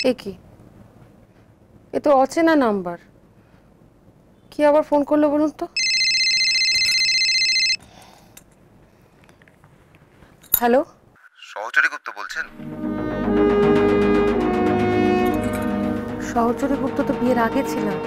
এ কি? এ তো অচেনা নাম্বার। কি আবার ফোন করলো বলুন তো? হ্যালো, সহচরী গুপ্ত বলছেন? সহচরী গুপ্ত তো বিয়ের আগে ছিলাম।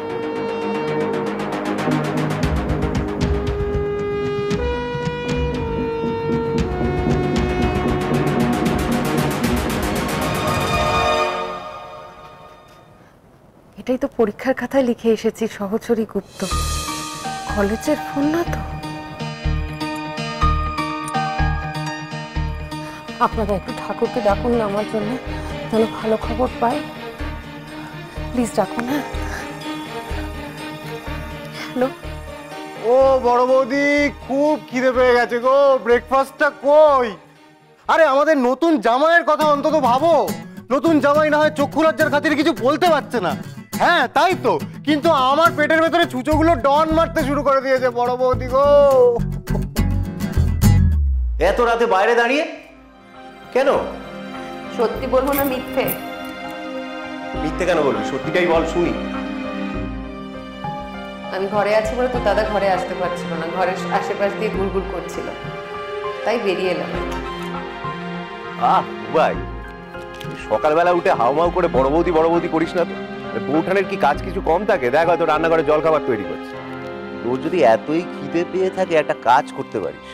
এটাই তো পরীক্ষার খাতায় লিখে এসেছি, সহচরী গুপ্ত। কলেজের ফোন না তো? আপনারা একটু ঠাকুরকে ডাকুন না আমার জন্য, যেন ভালো খবর পাই। প্লিজ ডাকুন। হ্যাঁ, হ্যালো। ও বড় বৌদি, খুব খিদে পেয়ে গেছে গো। ব্রেকফাস্টটা কই? আরে আমাদের নতুন জামাইয়ের কথা অন্তত ভাবো। নতুন জামাই না হয় চক্ষু লজ্জার খাতিরে কিছু বলতে পারছে না। হ্যাঁ তাই তো, কিন্তু আমার পেটের ভেতরে ছুঁচোগুলো ডন মারতে শুরু করে দিয়েছে বড় বৌদি গো। এত রাতে বাইরে দাঁড়িয়ে কেন? সত্যি বলবো না মিথ্যে? মিথ্যে কেন বলবি? সত্যিটাই বল, শুনি। আমি ঘরে আছি বলে তো দাদা ঘরে আসতে পারছিল না, ঘরের আশেপাশ দিয়ে গুড়গুড় করছিল, তাই বেরিয়ে এলাম। ভাই, সকালবেলা উঠে হাউমাউ করে বড় বৌদি করিস না তো। বউঠানের কি কাজ কিছু কম থাকে? দেখ হয়তো রান্নাঘরে জল খাবার তৈরি করছে। তোর যদি এতই খিদে পেয়ে থাকে, একটা কাজ করতে পারিস।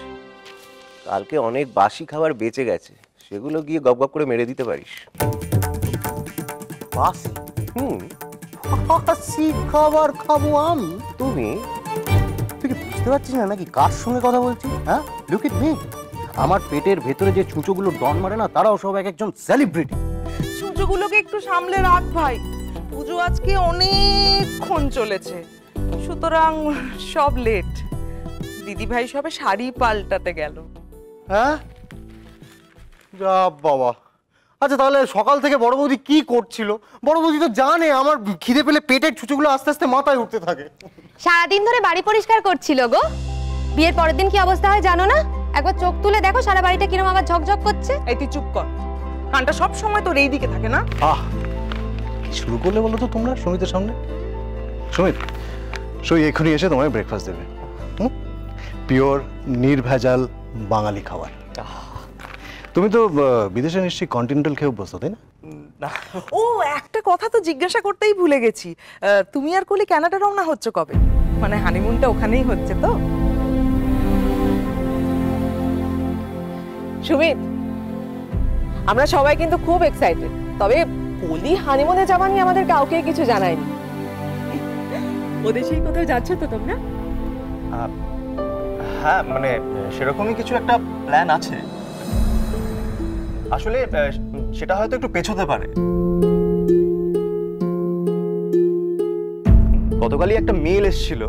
কালকে অনেক বাসি খাবার বেঁচে গেছে, সেগুলো গিয়ে গপ গপ করে মেরে দিতে পারিস। বাসি? বাসি খাবার খাবো আমি? তুমি তুই কি বুঝতে পারছিস না নাকি কার সঙ্গে কথা বলছিস? হ্যাঁ, লুক এট মি। আমার পেটের ভেতরে যে ছুঁচোগুলো ডন মারে না, তারাও সব এক একজন সেলিব্রিটি। ছুঁচোগুলোকে একটু সামলে রাখ ভাই। পুজো আজকে অনেকক্ষণ চলেছে, সুতরাং সব লেট। দিদি ভাই সবে শাড়ি পাল্টাতে গেল। হ্যাঁ, যা বাবা। আচ্ছা তাহলে সকাল থেকে বড় বৌদি কি করছিল? বড় বৌদি তো জানে আমার খিদে পেলে পেটের ছুঁচোগুলো আস্তে আস্তে মাথায় উঠতে থাকে। সারাদিন ধরে বাড়ি পরিষ্কার করছিল গো। বিয়ের পরের দিন কি অবস্থা হয় জানো না? একবার চোখ তুলে দেখো সারা বাড়িটা কিরম আবার ঝকঝক করছে। এই তুই চুপ কর, কানটা সব সময় তোর এই দিকে থাকে না? কি শুরু করলে বলো তো তোমরা সুমিতের সামনে? সুমিত এখনই এসে তোমায় ব্রেকফাস্ট দেবে। পিওর নির্ভেজাল বাঙালি খাবার। তুমি তো বিদেশে নিশ্চয়ই কন্টিনেন্টাল খেয়ে অভ্যস্ত, তাই না? ও, একটা কথা তো জিজ্ঞাসা করতেই ভুলে গেছি। তুমি আর কলি কানাডা রওনা হচ্ছে কবে? মানে হানিমুনটা ওখানেই হচ্ছে তো? সুমিত, আমরা সবাই কিন্তু খুব এক্সাইটেড, তবে কলি হানিমুনে যাওয়া নিয়ে আমাদের কাউকে কিছু জানায়নি। ওদেশেই কোথাও যাচ্ছ তো তোমরা? হ্যাঁ, মানে সেরকমই কিছু একটা প্ল্যান আছে। আসলে সেটা হয়তো একটু পেছোতে পারে। গতকালই একটা মেল এসেছিল,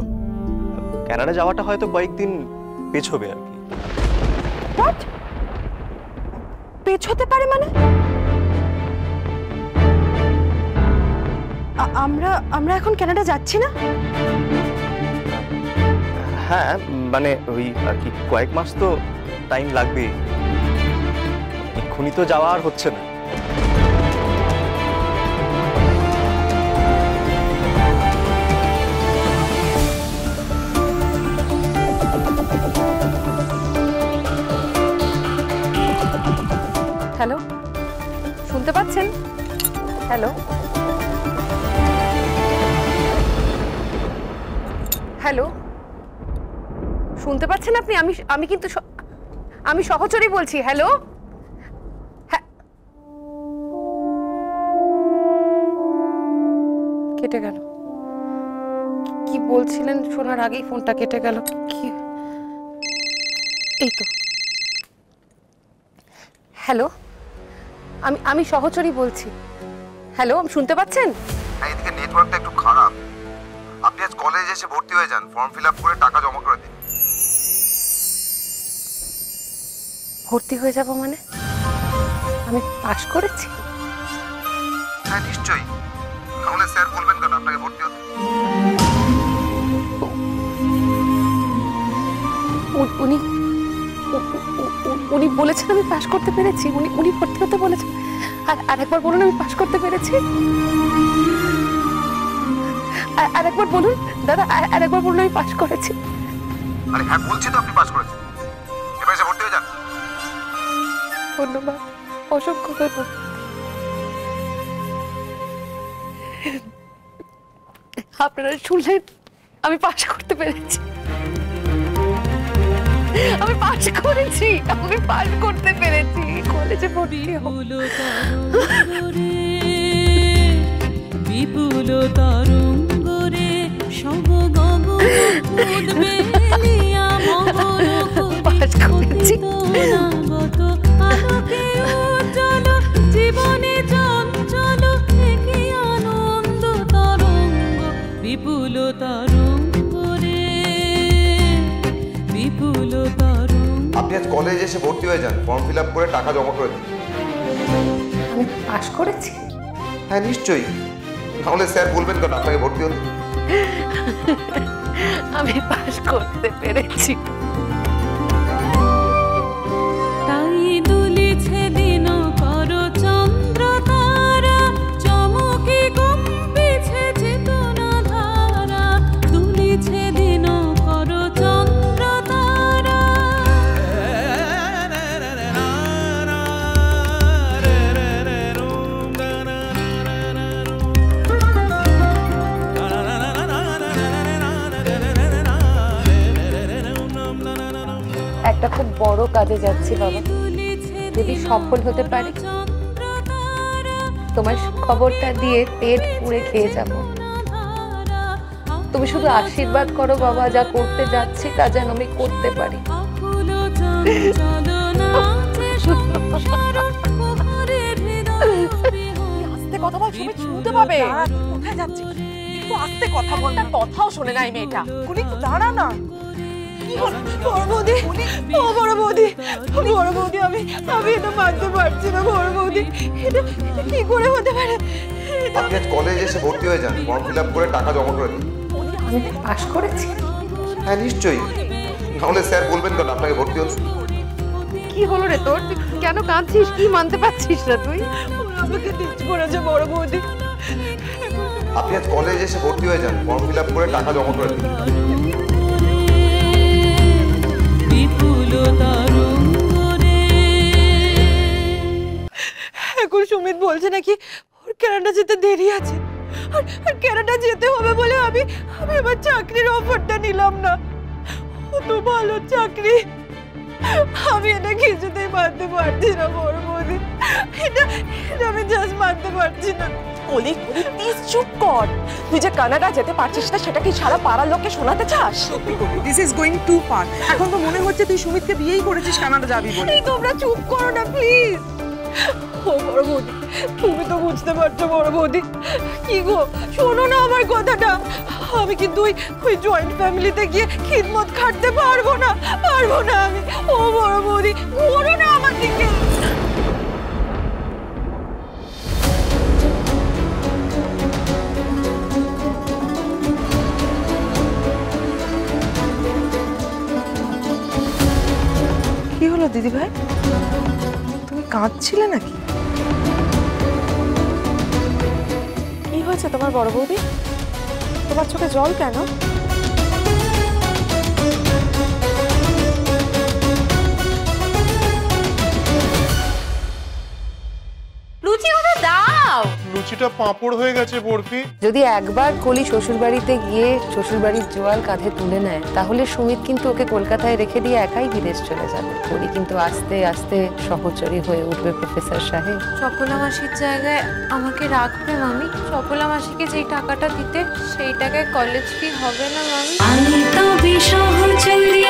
কানাডা যাওয়াটা হয়তো কয়েকদিন পেছোবে আর কি। হোয়াট? পেছোতে পারে মানে? আমরা এখন কানাডা যাচ্ছি না? হ্যাঁ, মানে ওই আর কি কয়েক মাস তো টাইম লাগবে। এক্ষুনি তো যাওয়া আর হচ্ছে না। হ্যালো, শুনতে পাচ্ছেন? হ্যালো, হ্যালো, শুনতে পাচ্ছেন আপনি? আমি কিন্তু আমি সহচরী বলছি। হ্যালো, কেটে গেল। কি বলছিলেন শোনার আগেই ফোনটা কেটে গেল। কি? এই তো। হ্যালো, আমি সহচরী বলছি। হ্যালো, শুনতে পাচ্ছেন? হ্যাঁ, এদিকে নেটওয়ার্কটা একটু খারাপ। আপনি আজ কলেজে এসে ভর্তি হয়ে যান, ফর্ম ফিল আপ করে টাকা জমা করে দিন। ভর্তি হয়ে যাব মানে? আমি পাশ করেছি? হ্যাঁ নিশ্চয়ই, তাহলে স্যার বলবেন কেন আপনাকে ভর্তি হতে? উনি বলেছেন আমি পাশ করতে পেরেছি। উনি ভর্তি হতে বলেছেন। আরেকবার বলুন আমি পাশ করতে পেরেছি। আরেকবার বলুন দাদা, আরেকবার বলুন আমি পাশ করেছি। আরে হ্যাঁ বলছি তো আপনি পাস করেছেন, এবার এসে ভর্তি হয়ে যান। ধন্যবাদ, অসংখ্য ধন্যবাদ। আপনারা শুনলেন আমি পাশ করতে পেরেছি, আমি পাশ করেছি, আমি পাশ করতে পেরেছি, কলেজে ভর্তি হব। বিপুল তরঙ্গরে সব গগন উদ্বেলিয়া মহর পাশ করেছি। অনাগত আলোকে উজ্জ্বল জীবনে চঞ্চল একই আনন্দ তরঙ্গ বিপুল তরঙ্গরে বিপুল তরঙ্গ। আপনি আজ কলেজে এসে ভর্তি হয়ে যান, ফর্ম ফিল আপ করে টাকা জমা করে দিন। আমি পাশ করেছি। হ্যাঁ নিশ্চয়ই, তাহলে স্যার বলবেন কেন আপনাকে ভর্তি হতে? আমি পাশ করতে পেরেছি। তাই দুলিছে দিন কর চন্দ্র তারা চমকে কম্পিছে চেতনা ধারা দুলিছে দিন কর চন্দ্র তারা। একটা খুব বড় কাজে যাচ্ছি বাবা, যদি সফল হতে পারি তোমার খবরটা দিয়ে পেট পুড়ে খেয়ে যাব। তুমি শুধু আশীর্বাদ করো বাবা, যা করতে যাচ্ছি তা যেন আমি করতে পারি। আস্তে কথা বল, সবাই শুনতে পাবে। কোথায় যাচ্ছিস? একটু আস্তে কথা বল, তার কথাও শোনে না এই মেয়েটা। কুলি একটু দাঁড়া না। বড় বৌদি, ও বড় বৌদি, বড় বৌদি, আমি এটা মানতে পারছি না বড় বৌদি, এটা কি করে হতে পারে? আপনি আজ কলেজে এসে ভর্তি হয়ে যান, ফর্ম ফিল আপ করে টাকা জমা করে দিন। আমি পাশ করেছি। হ্যাঁ নিশ্চয়ই, তাহলে স্যার বলবেন কেন আপনাকে ভর্তি হতে? কি হলো রে তোর? তুই কেন কাঁদছিস? কি মানতে পারছিস না তুই? আমাকে টিচ করেছে বড় বৌদি। আপনি আজ কলেজে এসে ভর্তি হয়ে যান, ফর্ম ফিল আপ করে টাকা জমা করে দিন। বিপুল তরঙ্গরে। এখন সুমিত বলছে নাকি ওর কানাডা যেতে দেরি আছে, আর কানাডা যেতে হবে বলে আমি আমার চাকরির অফারটা নিলাম না। ও তো ভালো চাকরি, আমি এটা কিছুতেই মানতে পারছি না বড় বৌদি, এটা আমি জাস্ট মানতে পারছি না। কলি, প্লিজ চুপ কর। তুই যে কানাডা যেতে পারছিস না সেটা কি সারা পাড়ার লোককে শোনাতে চাস? This is going to far. এখন তো মনে হচ্ছে তুই সুমিতকে বিয়েই করেছিস কানাডা যাবি বলে। এই তোমরা চুপ করো না প্লিজ। ও বড় বৌদি, তুমি তো বুঝতে পারছো বড় বৌদি। কি গো, শোনো না আমার কথাটা। আমি কিন্তু ওই জয়েন্ট ফ্যামিলিতে গিয়ে খিদমত খাটতে পারবো না আমি। ও বড় বৌদি, ঘুরো না আমার দিকে। কি হলো দিদি ভাই, তুমি কাঁদছিলে নাকি? কি হয়েছে তোমার বড় বৌদি? তোমার চোখে জল কেন? লুচি ওটা দাও। লুচিটা পাঁপড় হয়ে গেছে বরফি। যদি একবার কলি শ্বশুরবাড়িতে গিয়ে শ্বশুরবাড়ির জোয়াল কাঁধে তুলে নেয়, তাহলে সুমিত কিন্তু ওকে কলকাতায় রেখে দিয়ে একাই বিদেশ চলে যাবে। কলি কিন্তু আস্তে আস্তে সহচরী হয়ে উঠবে প্রফেসর সাহেব। চপলা মাসির জায়গায় আমাকে রাখবে মামি? চপলা মাসিকে যেই টাকাটা দিতে সেই টাকায় কলেজ ফি হবে না মামি? আমি তবে সহচরী।